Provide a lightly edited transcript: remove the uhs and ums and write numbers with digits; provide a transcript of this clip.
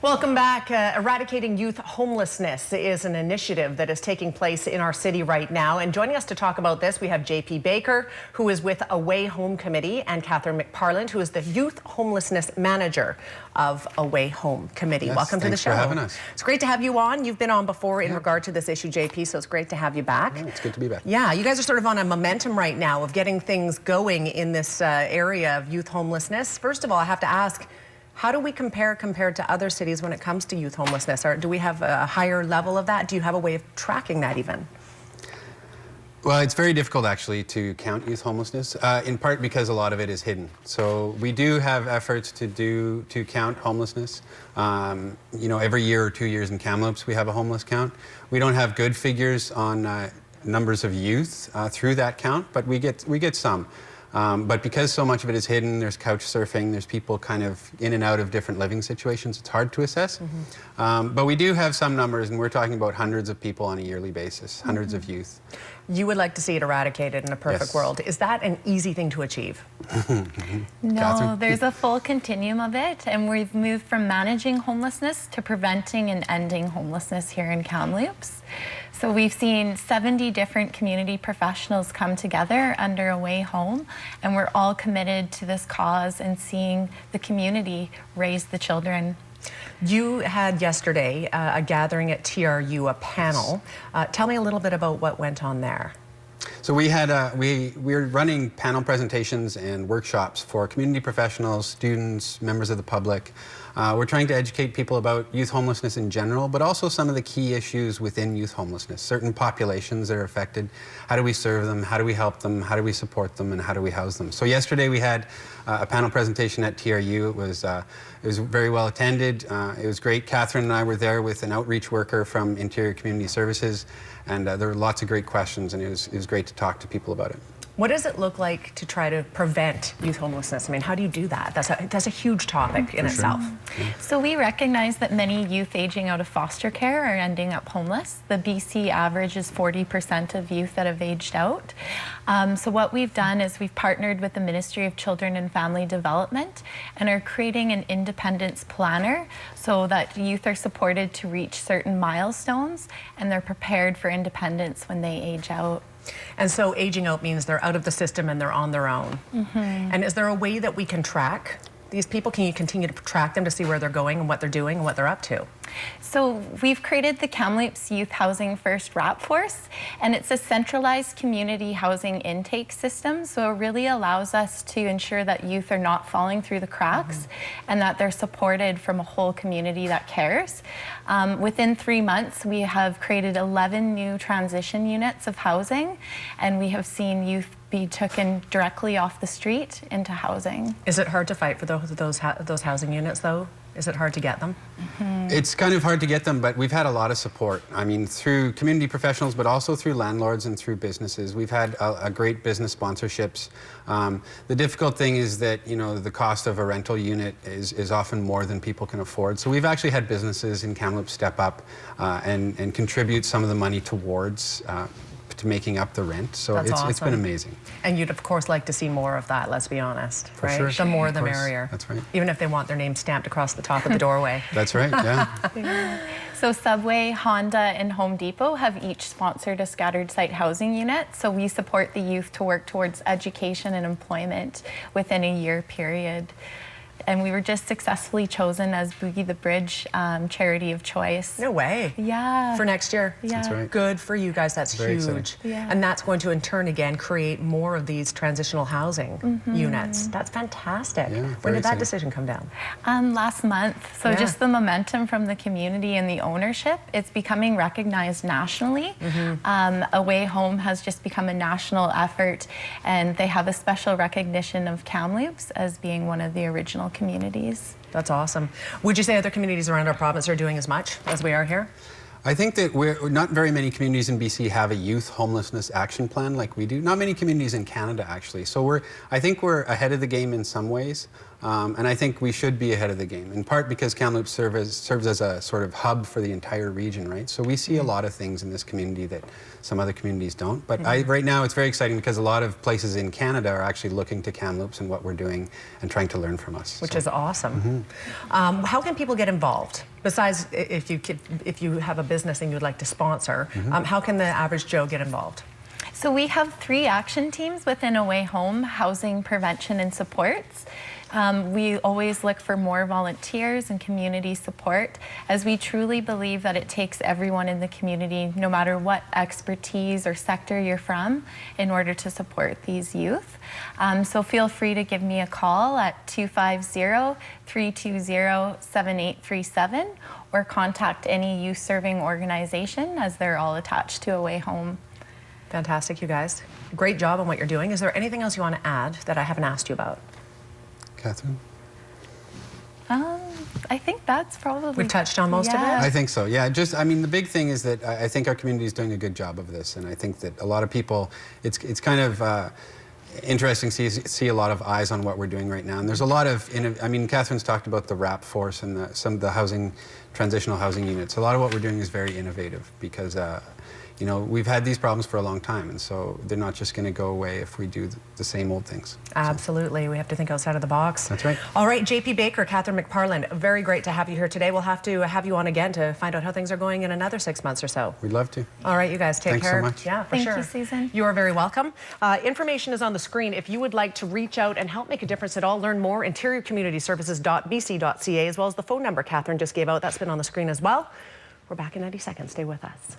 Welcome back. Eradicating youth homelessness is an initiative that is taking place in our city right now. And joining us to talk about this, we have JP Baker, who is with Away Home Committee, and Catherine McParland, who is the Youth Homelessness Manager of Away Home Committee. Yes, welcome to the show. Thanks for having us. It's great to have you on. You've been on before in regard to this issue, JP, so it's great to have you back. Yeah, it's good to be back. Yeah, you guys are sort of on a momentum right now of getting things going in this area of youth homelessness. First of all, I have to ask, how do we compared to other cities when it comes to youth homelessness? Or do we have a higher level of that? Do you have a way of tracking that even? Well, it's very difficult actually to count youth homelessness, in part because a lot of it is hidden. So we do have efforts to count homelessness. You know, every year or 2 years in Kamloops we have a homeless count. We don't have good figures on numbers of youth through that count, but we get some. But because so much of it is hidden, there's couch surfing, there's people kind of in and out of different living situations, it's hard to assess. But we do have some numbers, and we're talking about hundreds of people on a yearly basis, hundreds of youth. You would like to see it eradicated in a perfect world. Is that an easy thing to achieve? No, Catherine? there's a full continuum of it, and we've moved from managing homelessness to preventing and ending homelessness here in Kamloops. So we've seen 70 different community professionals come together under Away Home, and we're all committed to this cause and seeing the community raise the children. You had yesterday a gathering at TRU, a panel. Tell me a little bit about what went on there. So we had we're running panel presentations and workshops for community professionals, students, members of the public. We're trying to educate people about youth homelessness in general, but also some of the key issues within youth homelessness, certain populations that are affected. How do we serve them? How do we help them? How do we support them? And how do we house them? So yesterday we had a panel presentation at TRU. It was very well attended. It was great. Catherine and I were there with an outreach worker from Interior Community Services, and there were lots of great questions, and it was great to talk to people about it. What does it look like to try to prevent youth homelessness? I mean, how do you do that? That's a huge topic in itself. So we recognize that many youth aging out of foster care are ending up homeless. The BC average is 40% of youth that have aged out. So what we've done is we've partnered with the Ministry of Children and Family Development and are creating an independence planner so that youth are supported to reach certain milestones and they're prepared for independence when they age out. And so aging out means they're out of the system and they're on their own. And is there a way that we can track these people? Can you continue to track them to see where they're going and what they're doing and what they're up to? So we've created the Kamloops Youth Housing First RAP Force, and it's a centralized community housing intake system. So it really allows us to ensure that youth are not falling through the cracks and that they're supported from a whole community that cares. Within 3 months, we have created 11 new transition units of housing, and we have seen youth be taken directly off the street into housing. Is it hard to fight for those housing units, though? Is it hard to get them? It's kind of hard to get them, but we've had a lot of support. I mean, through community professionals, but also through landlords and through businesses. We've had a great business sponsorships. The difficult thing is that, you know, the cost of a rental unit is often more than people can afford. So we've actually had businesses in Kamloops step up and contribute some of the money towards to making up the rent. So it's been amazing. And you'd of course like to see more of that, let's be honest, right? For sure. The more the merrier. That's right. Even if they want their name stamped across the top of the doorway. That's right, yeah. So Subway, Honda, and Home Depot have each sponsored a scattered site housing unit. So we support the youth to work towards education and employment within a year period. And we were just successfully chosen as Boogie the Bridge charity of choice. No way. Yeah. For next year? Yeah. That's right. Good for you guys, that's huge. Exciting. Yeah. And that's going to in turn again create more of these transitional housing units. That's fantastic. Yeah, when did that exciting. decision come down? Last month. So just the momentum from the community and the ownership, it's becoming recognized nationally. Away Home has just become a national effort, and they have a special recognition of Kamloops as being one of the original communities. That's awesome. Would you say other communities around our province are doing as much as we are here? I think that not very many communities in BC have a youth homelessness action plan like we do. Not many communities in Canada, actually. So I think we're ahead of the game in some ways. And I think we should be ahead of the game, in part because Kamloops serves as a sort of hub for the entire region, right? So we see a lot of things in this community that some other communities don't. But right now it's very exciting because a lot of places in Canada are actually looking to Kamloops and what we're doing and trying to learn from us. Which is awesome. How can people get involved? Besides, if you have a business and you'd like to sponsor, how can the average Joe get involved? So we have 3 action teams within Away Home: housing, prevention, and supports. We always look for more volunteers and community support, as we truly believe that it takes everyone in the community, no matter what expertise or sector you're from, in order to support these youth. So feel free to give me a call at 250-320-7837 or contact any youth serving organization, as they're all attached to Away Home. Fantastic, you guys. Great job on what you're doing. Is there anything else you want to add that I haven't asked you about? Catherine? I think that's probably... We've touched on most of it? I think so, yeah. Just, I mean, the big thing is that I think our community is doing a good job of this, and I think that a lot of people, it's kind of interesting to see a lot of eyes on what we're doing right now. And there's a lot of, I mean, Catherine's talked about the RAP force and some of the transitional housing units. A lot of what we're doing is very innovative because you know, we've had these problems for a long time, and so they're not just going to go away if we do the same old things. Absolutely. We have to think outside of the box. That's right. All right, JP Baker, Catherine McParland, very great to have you here today. We'll have to have you on again to find out how things are going in another 6 months or so. We'd love to. All right, you guys, take care. Thanks so much. Yeah, for sure. Thank you, Susan. You are very welcome. Information is on the screen. If you would like to reach out and help make a difference at all, learn more, interiorcommunityservices.bc.ca, as well as the phone number Catherine just gave out. That's been on the screen as well. We're back in 90 seconds. Stay with us.